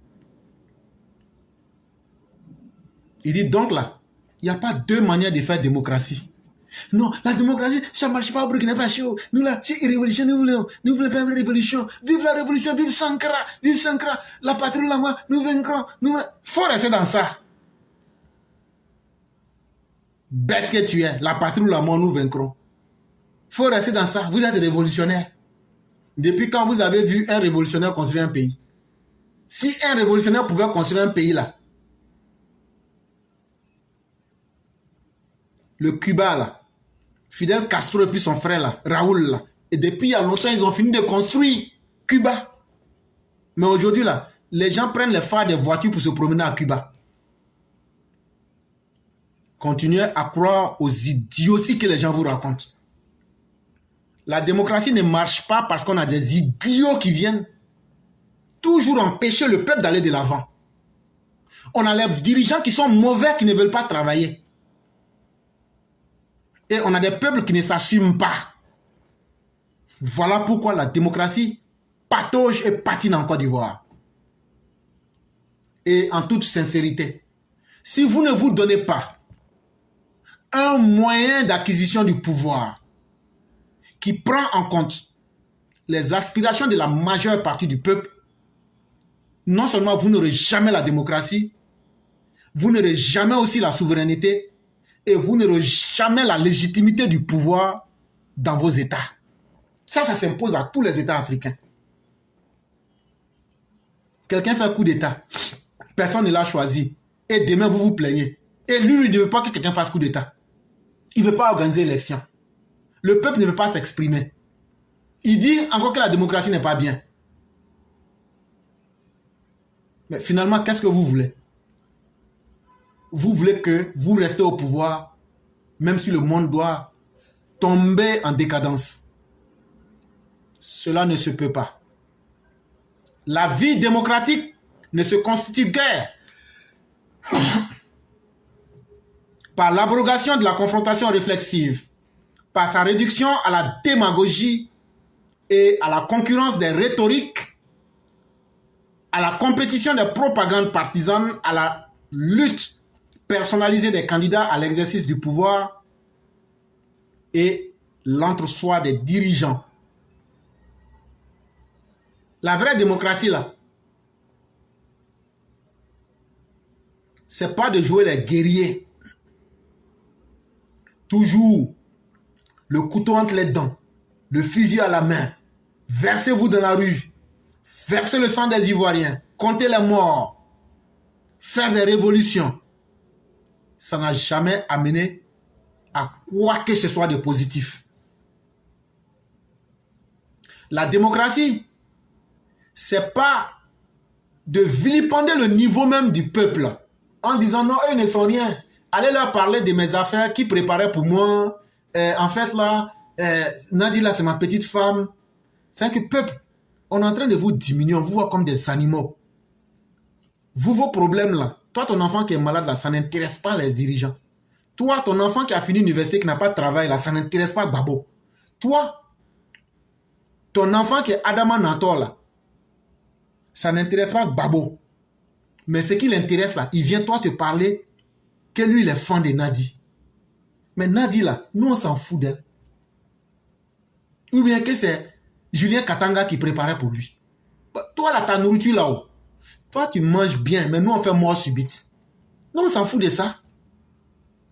Il dit donc là, il n'y a pas deux manières de faire démocratie. Non, la démocratie, ça ne marche pas au Burkina Faso. Nous là, c'est une révolution, nous voulons faire une révolution. Vive la révolution, vive Sankara, la patrie là-bas, nous vaincrons. Il faut rester dans ça. Bête que tu es, la patrie ou la mort, nous vaincrons. Il faut rester dans ça. Vous êtes révolutionnaire. Depuis quand vous avez vu un révolutionnaire construire un pays? Si un révolutionnaire pouvait construire un pays là, le Cuba là, Fidel Castro et puis son frère là, Raoul là, et depuis il y a longtemps ils ont fini de construire Cuba. Mais aujourd'hui là, les gens prennent les phares des voitures pour se promener à Cuba. Continuez à croire aux idioties que les gens vous racontent. La démocratie ne marche pas parce qu'on a des idiots qui viennent toujours empêcher le peuple d'aller de l'avant. On a les dirigeants qui sont mauvais, qui ne veulent pas travailler. Et on a des peuples qui ne s'assument pas. Voilà pourquoi la démocratie patauge et patine en Côte d'Ivoire. Et en toute sincérité, si vous ne vous donnez pas un moyen d'acquisition du pouvoir qui prend en compte les aspirations de la majeure partie du peuple, non seulement vous n'aurez jamais la démocratie, vous n'aurez jamais aussi la souveraineté et vous n'aurez jamais la légitimité du pouvoir dans vos États. Ça s'impose à tous les États africains. Quelqu'un fait un coup d'État, personne ne l'a choisi et demain vous vous plaignez. Et lui, il ne veut pas que quelqu'un fasse coup d'État. Il ne veut pas organiser l'élection. Le peuple ne veut pas s'exprimer. Il dit encore que la démocratie n'est pas bien. Mais finalement, qu'est-ce que vous voulez? Vous voulez que vous restez au pouvoir, même si le monde doit tomber en décadence. Cela ne se peut pas. La vie démocratique ne se constitue guère par l'abrogation de la confrontation réflexive, par sa réduction à la démagogie et à la concurrence des rhétoriques, à la compétition des propagandes partisanes, à la lutte personnalisée des candidats à l'exercice du pouvoir et l'entre-soi des dirigeants. La vraie démocratie, là, c'est pas de jouer les guerriers. Toujours le couteau entre les dents, le fusil à la main. Versez-vous dans la rue. Versez le sang des Ivoiriens. Comptez les morts. Faire des révolutions. Ça n'a jamais amené à quoi que ce soit de positif. La démocratie, c'est pas de vilipender le niveau même du peuple en disant non, eux ne sont rien. Allez leur parler de mes affaires qui préparaient pour moi. En fait, là, Nadi, là, c'est ma petite femme. C'est que peuple, on est en train de vous diminuer, on vous voit comme des animaux. Vous, vos problèmes là, toi, ton enfant qui est malade là, ça n'intéresse pas les dirigeants. Toi, ton enfant qui a fini l'université, qui n'a pas de travail là, ça n'intéresse pas Babo. Toi, ton enfant qui est Adama Nantor là, ça n'intéresse pas Babo. Mais ce qui l'intéresse là, il vient toi te parler que lui, il est fan de Nadi. Mais Nadi là, nous on s'en fout d'elle. Ou bien que c'est Julien Katanga qui préparait pour lui. Toi là, ta nourriture là-haut, toi tu manges bien, mais nous on fait mort subite. Nous on s'en fout de ça.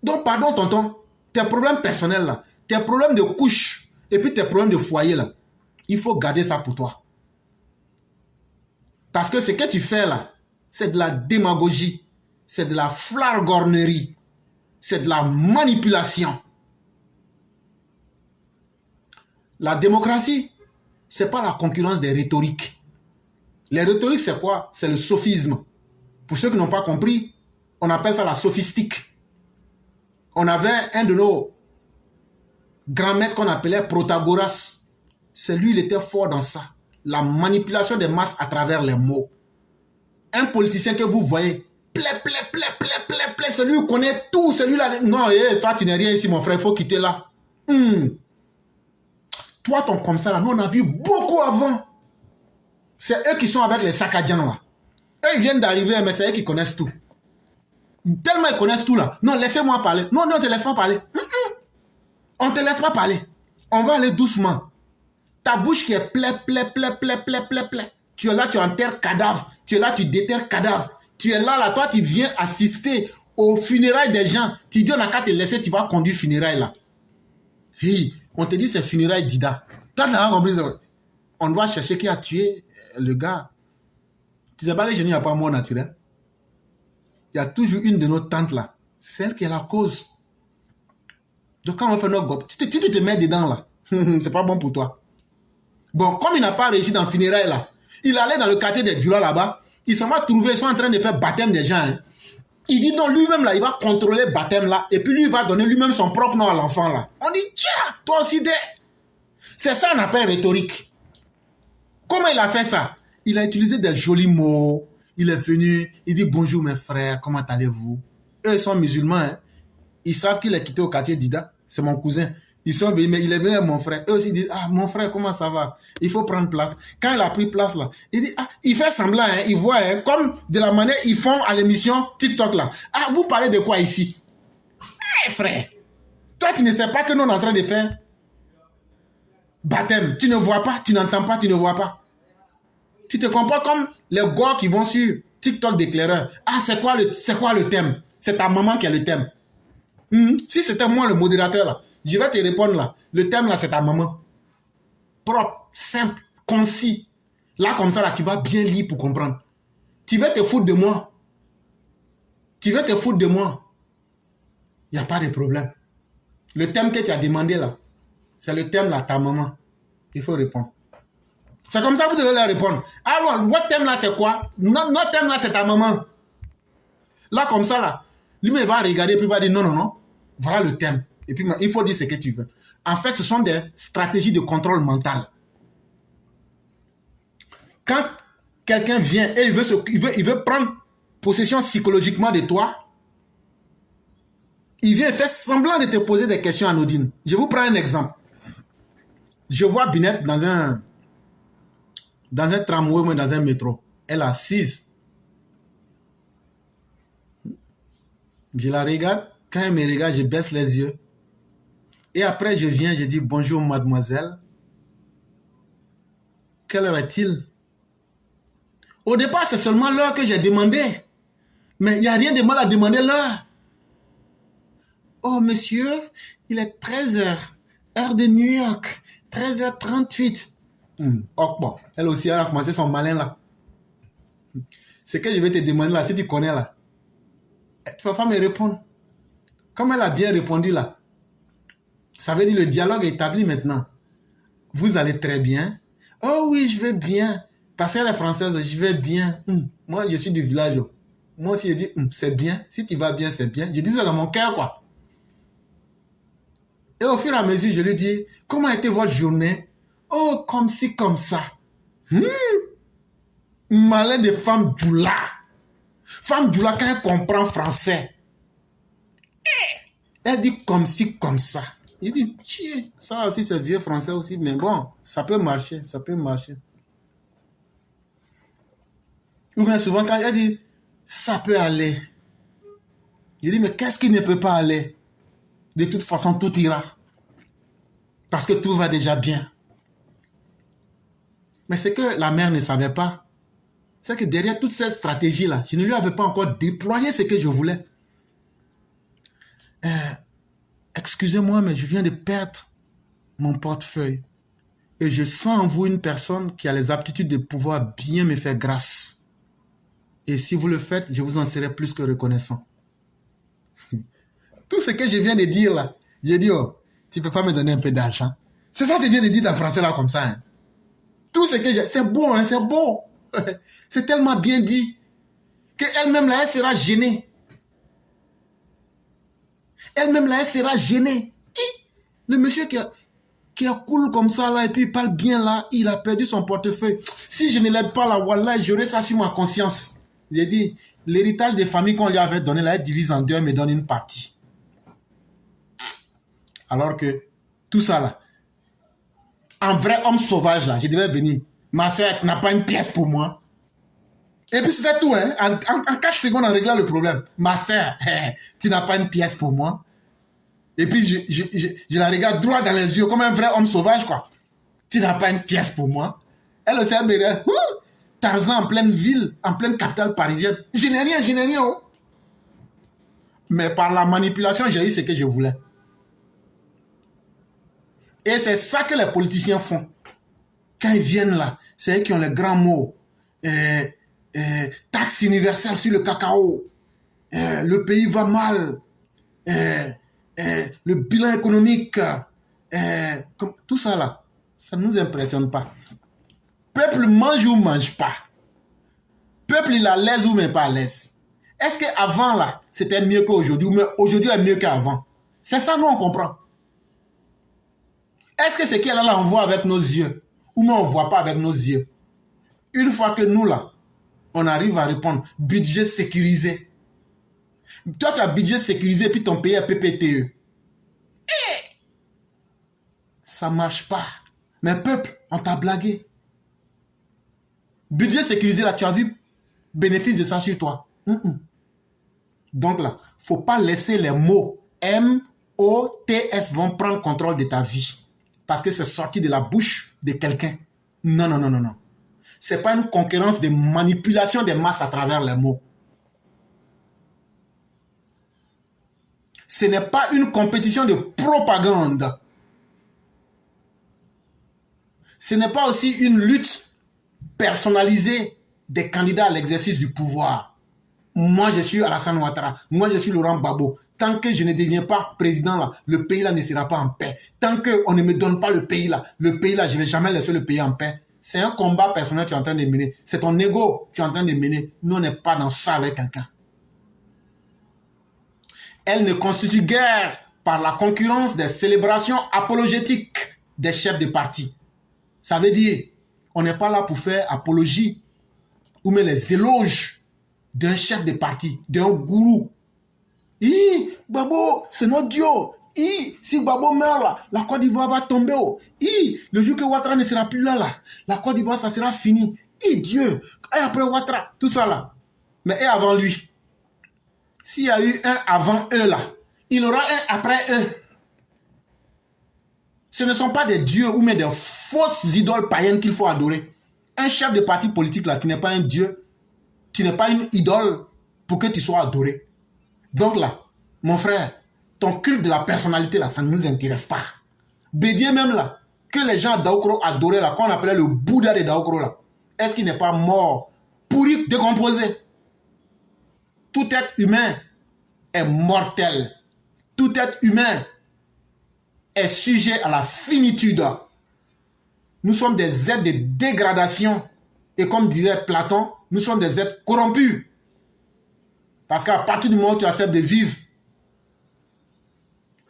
Donc pardon tonton, tes problèmes personnels là, tes problèmes de couche et puis tes problèmes de foyer là, il faut garder ça pour toi. Parce que ce que tu fais là, c'est de la démagogie, c'est de la flargornerie, c'est de la manipulation. La démocratie, c'est pas la concurrence des rhétoriques. Les rhétoriques, c'est quoi? C'est le sophisme. Pour ceux qui n'ont pas compris, on appelle ça la sophistique. On avait un de nos grands maîtres qu'on appelait Protagoras. C'est lui, il était fort dans ça. La manipulation des masses à travers les mots. Un politicien que vous voyez, celui qui connaît tout, celui-là. Non, toi, tu n'es rien ici, mon frère, il faut quitter là. Toi, ton comme ça, là, nous, on a vu beaucoup avant. C'est eux qui sont avec les Sakadians, là. Eux, ils viennent d'arriver, mais c'est eux qui connaissent tout. Tellement ils connaissent tout, là. Non, laissez-moi parler. Non, on ne te laisse pas parler. On ne te laisse pas parler. On va aller doucement. Ta bouche qui est plaie. Tu es là, tu enterres cadavre. Tu es là, tu déterres cadavre. Tu es là, toi, tu viens assister aux funérailles des gens. Tu dis, on n'a qu'à te laisser, tu vas conduire funérailles, là. Hey, on te dit, c'est funérailles d'Ida. Toi, tu n'as pas compris ça. On doit chercher qui a tué le gars. Tu sais pas, les génies, il n'y a pas mort naturel. Il y a toujours une de nos tantes, là. Celle qui est la cause. Donc, quand on fait notre gop, tu te mets dedans, là. C'est pas bon pour toi. Bon, comme il n'a pas réussi dans le funérailles, là, il allait dans le quartier des Djula, là-bas. Il s'en va trouver, ils sont en train de faire baptême des gens. Hein. Il dit non, lui-même, là, il va contrôler le baptême, là. Et puis, lui, il va donner lui-même son propre nom à l'enfant, là. On dit, tiens, toi aussi, c'est ça qu'on appelle rhétorique. Comment il a fait ça? Il a utilisé des jolis mots. Il est venu, il dit bonjour mes frères, comment allez-vous? Eux, ils sont musulmans. Hein. Ils savent qu'il est quitté au quartier d'Ida. C'est mon cousin. Ils sont venus, mais il est venu avec mon frère. Eux aussi disent, ah, mon frère, comment ça va? Il faut prendre place. Quand il a pris place là, il dit, ah, il fait semblant, hein, il voit, hein, comme de la manière ils font à l'émission TikTok là. Ah, vous parlez de quoi ici? Eh, frère, toi, tu ne sais pas que nous, on est en train de faire baptême. Tu ne vois pas, tu n'entends pas, tu ne vois pas. Tu te comportes comme les gars qui vont sur TikTok d'éclaireur. Ah, c'est quoi le thème? C'est ta maman qui a le thème. Si c'était moi le modérateur là, je vais te répondre là. Le thème là, c'est ta maman. Propre, simple, concis. Là, comme ça, là, tu vas bien lire pour comprendre. Tu veux te foutre de moi. Tu veux te foutre de moi. Il n'y a pas de problème. Le thème que tu as demandé là, c'est le thème là, ta maman. Il faut répondre. C'est comme ça que vous devez leur répondre. Alors, votre thème là, c'est quoi? Notre thème là, c'est ta maman. Là, comme ça, là, lui, il va regarder et puis il va dire non. Voilà le thème. Et puis, il faut dire ce que tu veux. En fait, ce sont des stratégies de contrôle mental. Quand quelqu'un vient et il veut prendre possession psychologiquement de toi, il vient faire semblant de te poser des questions anodines. Je vous prends un exemple. Je vois Binette dans un tramway ou dans un métro. Elle est assise. Je la regarde. Quand elle me regarde, je baisse les yeux. Et après, je viens, je dis bonjour mademoiselle. Quelle heure est-il? Au départ, c'est seulement l'heure que j'ai demandé. Mais il n'y a rien de mal à demander l'heure. Oh, monsieur, il est 13h, heure de New York, 13h38. Oh, bon, elle aussi, elle a commencé son malin là. C'est que je vais te demander là, si tu connais là. Tu ne vas pas me répondre. Comme elle a bien répondu là, ça veut dire le dialogue est établi maintenant. Vous allez très bien. Oh oui, je vais bien. Parce qu'elle est française, je vais bien. Moi, je suis du village. Moi aussi, je dis, c'est bien. Si tu vas bien, c'est bien. Je dis ça dans mon cœur, quoi. Et au fur et à mesure, je lui dis, comment a été votre journée? Oh, comme ci, comme ça. Malin de femme djoula. Femme djoula, quand elle comprend français, elle dit comme ci, comme ça. Il dit, tiens, ça aussi, c'est vieux français aussi. Mais bon, ça peut marcher, ça peut marcher. Ou bien souvent, quand elle dit, ça peut aller. Je dis, mais qu'est-ce qui ne peut pas aller? De toute façon, tout ira. Parce que tout va déjà bien. Mais c'est que la mère ne savait pas. C'est que derrière toute cette stratégie-là, je ne lui avais pas encore déployé ce que je voulais. Excusez-moi, mais je viens de perdre mon portefeuille. Et je sens en vous une personne qui a les aptitudes de pouvoir bien me faire grâce. Et si vous le faites, je vous en serai plus que reconnaissant. Tout ce que je viens de dire là, j'ai dit, oh, tu ne peux pas me donner un peu d'argent. C'est ça que je viens de dire en français là comme ça. Hein. Tout ce que j'ai, c'est beau, hein, c'est beau. C'est tellement bien dit qu'elle-même là, elle sera gênée. Elle-même là, elle sera gênée. Le monsieur qui est cool comme ça là, et puis il parle bien là, il a perdu son portefeuille. Si je ne l'aide pas là, wallah, j'aurai ça sur ma conscience. J'ai dit, l'héritage des familles qu'on lui avait donné là, elle divise en deux, elle me donne une partie. Alors que tout ça là, en vrai homme sauvage là, je devais venir. Ma soeur n'a pas une pièce pour moi. Et puis c'était tout, hein. En 4 secondes, on réglait le problème. Ma soeur, tu n'as pas une pièce pour moi. Et puis je la regarde droit dans les yeux comme un vrai homme sauvage, quoi. Tu n'as pas une pièce pour moi. Elle aussi, elle me regarde. Tarzan en pleine ville, en pleine capitale parisienne. Je n'ai rien. Oh. Mais par la manipulation, j'ai eu ce que je voulais. Et c'est ça que les politiciens font. Quand ils viennent là, c'est eux qui ont les grands mots. Taxe universelle sur le cacao. Le pays va mal. Le bilan économique. Tout ça là, ça ne nous impressionne pas. Peuple mange ou mange pas. Peuple il est à l'aise ou même pas à l'aise. Est-ce qu'avant là, c'était mieux qu'aujourd'hui, mais aujourd'hui est mieux qu'avant? C'est ça, nous on comprend. Est-ce que c'est qu'elle là, on voit avec nos yeux, ou mais on ne voit pas avec nos yeux? Une fois que nous là, on arrive à répondre, budget sécurisé. Toi tu as budget sécurisé, puis ton pays est PPTE. Ça ne marche pas. Mais peuple, on t'a blagué. Budget sécurisé là, tu as vu bénéfice de ça sur toi. Donc là, il ne faut pas laisser les mots M-O-T-S vont prendre contrôle de ta vie. Parce que c'est sorti de la bouche de quelqu'un. Non. Ce n'est pas une concurrence de manipulation des masses à travers les mots. Ce n'est pas une compétition de propagande. Ce n'est pas aussi une lutte personnalisée des candidats à l'exercice du pouvoir. Moi, je suis Alassane Ouattara. Moi, je suis Laurent Gbagbo. Tant que je ne deviens pas président, là, le pays là ne sera pas en paix. Tant qu'on ne me donne pas le pays là, je ne vais jamais laisser le pays en paix. C'est un combat personnel que tu es en train de mener. C'est ton ego que tu es en train de mener. Nous, on n'est pas dans ça avec quelqu'un. Elle ne constitue guère par la concurrence des célébrations apologétiques des chefs de parti. Ça veut dire, on n'est pas là pour faire apologie ou même les éloges d'un chef de parti, d'un gourou. Gbagbo, c'est notre Dieu. Si Gbagbo meurt là, la Côte d'Ivoire va tomber. Le jour que Ouattara ne sera plus là, la Côte d'Ivoire, ça sera fini. Dieu. Et après Ouattara, tout ça là. Mais et avant lui, s'il y a eu un avant eux là, il y aura un après eux. Ce ne sont pas des dieux ou même des fausses idoles païennes qu'il faut adorer. Un chef de parti politique, là, tu n'es pas un dieu, tu n'es pas une idole pour que tu sois adoré. Donc là, mon frère, ton culte de la personnalité, là, ça ne nous intéresse pas. Bédier même, là, que les gens à Daoukro adoraient, là, qu'on appelait le Bouddha de Daoukro, là, est-ce qu'il n'est pas mort, pourri, décomposé? Tout être humain est mortel. Tout être humain est sujet à la finitude. Nous sommes des êtres de dégradation. Et comme disait Platon, nous sommes des êtres corrompus. Parce qu'à partir du moment où tu acceptes de vivre,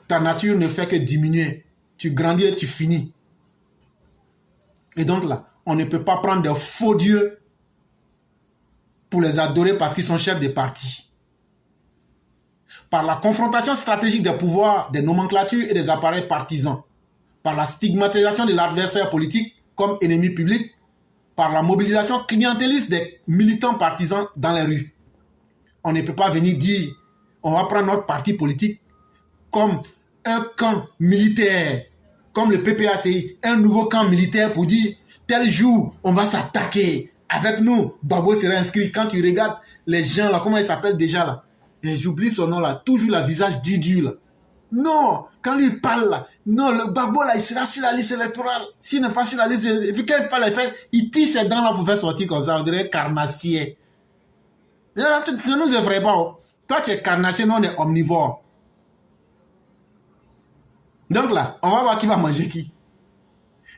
ta nature ne fait que diminuer. Tu grandis et tu finis. Et donc là, on ne peut pas prendre des faux dieux pour les adorer parce qu'ils sont chefs des partis. Par la confrontation stratégique des pouvoirs, des nomenclatures et des appareils partisans, par la stigmatisation de l'adversaire politique comme ennemi public, par la mobilisation clientéliste des militants partisans dans les rues. On ne peut pas venir dire, on va prendre notre parti politique comme un camp militaire, comme le PPACI, un nouveau camp militaire pour dire, tel jour, on va s'attaquer. Avec nous, Babo sera inscrit. Quand tu regardes les gens là, comment ils s'appellent déjà là? J'oublie son nom là, toujours le visage du là. Non, quand lui parle là, non, le Babo là, il sera sur la liste électorale. S'il n'est pas sur la liste, vu qu'il parle, il tire ses dents là pour faire sortir comme ça, on dirait carnassier. Ne nous effraie pas. Oh. Toi, tu es carnassier, nous, on est omnivore. Donc là, on va voir qui va manger qui.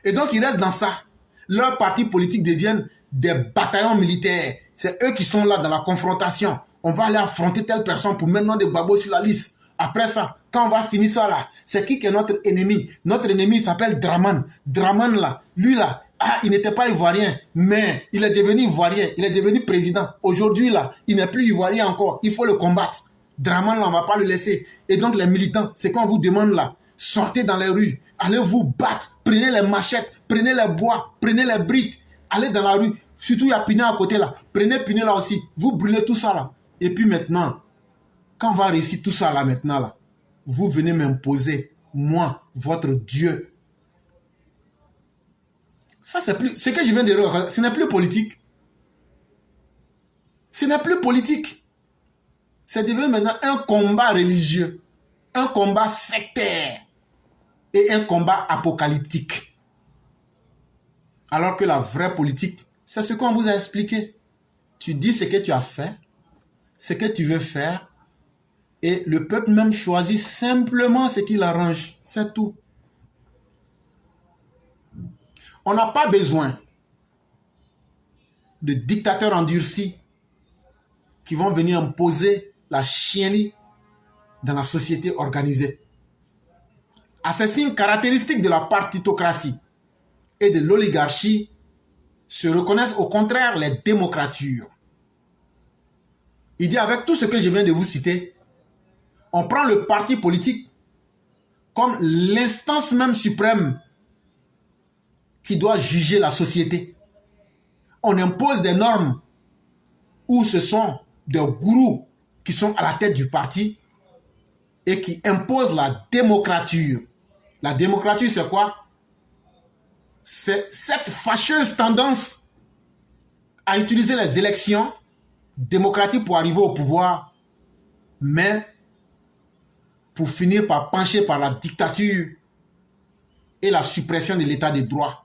Et donc, ils restent dans ça. Leurs partis politiques deviennent des bataillons militaires. C'est eux qui sont là dans la confrontation. On va aller affronter telle personne pour mettre des babos sur la liste. Après ça, quand on va finir ça là, c'est qui est notre ennemi? Notre ennemi il s'appelle Draman. Draman là, lui là, il n'était pas ivoirien, mais il est devenu ivoirien, il est devenu président. Aujourd'hui là, il n'est plus ivoirien encore, il faut le combattre. Draman là, on ne va pas le laisser. Et donc les militants, c'est qu'on vous demande là, sortez dans les rues, allez vous battre, prenez les machettes, prenez les bois, prenez les briques, allez dans la rue. Surtout il y a Pinet à côté là, prenez Pinet là aussi, vous brûlez tout ça là. Et puis maintenant, quand on va réussir tout ça là maintenant, là, vous venez m'imposer, moi, votre Dieu. Ça, c'est plus. Ce que je viens de dire, ce n'est plus politique. Ce n'est plus politique. C'est devenu maintenant un combat religieux, un combat sectaire et un combat apocalyptique. Alors que la vraie politique, c'est ce qu'on vous a expliqué. Tu dis ce que tu as fait, ce que tu veux faire, et le peuple même choisit simplement ce qui l'arrange. C'est tout. On n'a pas besoin de dictateurs endurcis qui vont venir imposer la chienlit dans la société organisée. À ces signes caractéristiques de la partitocratie et de l'oligarchie se reconnaissent au contraire les démocratures. Il dit avec tout ce que je viens de vous citer, on prend le parti politique comme l'instance même suprême qui doit juger la société. On impose des normes où ce sont des gourous qui sont à la tête du parti et qui imposent la démocrature. La démocrature, c'est quoi? C'est cette fâcheuse tendance à utiliser les élections démocratiques pour arriver au pouvoir, mais pour finir par pencher par la dictature et la suppression de l'état de droit.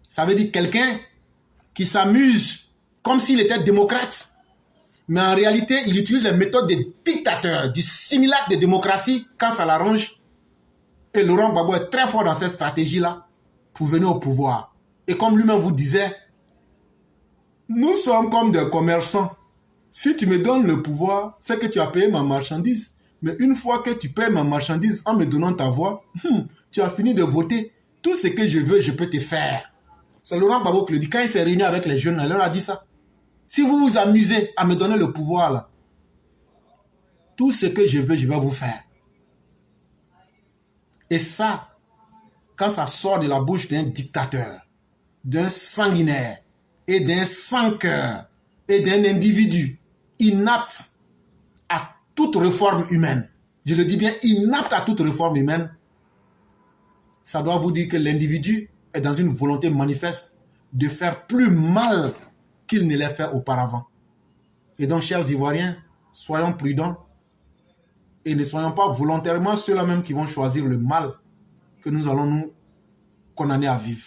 Ça veut dire quelqu'un qui s'amuse comme s'il était démocrate, mais en réalité, il utilise les méthodes des dictateurs, du simulacre de démocratie quand ça l'arrange. Et Laurent Gbagbo est très fort dans cette stratégie-là pour venir au pouvoir. Et comme lui-même vous disait, nous sommes comme des commerçants. Si tu me donnes le pouvoir, c'est que tu as payé ma marchandise. Mais une fois que tu payes ma marchandise en me donnant ta voix, tu as fini de voter. Tout ce que je veux, je peux te faire. C'est Laurent Gbagbo qui le dit. Quand il s'est réuni avec les jeunes, il leur a dit ça. Si vous vous amusez à me donner le pouvoir, là, tout ce que je veux, je vais vous faire. Et ça, quand ça sort de la bouche d'un dictateur, d'un sanguinaire et d'un sans-cœur et d'un individu inapte à toute réforme humaine, je le dis bien, inapte à toute réforme humaine, ça doit vous dire que l'individu est dans une volonté manifeste de faire plus mal qu'il ne l'a fait auparavant. Et donc, chers Ivoiriens, soyons prudents et ne soyons pas volontairement ceux-là même qui vont choisir le mal que nous allons nous condamner à vivre.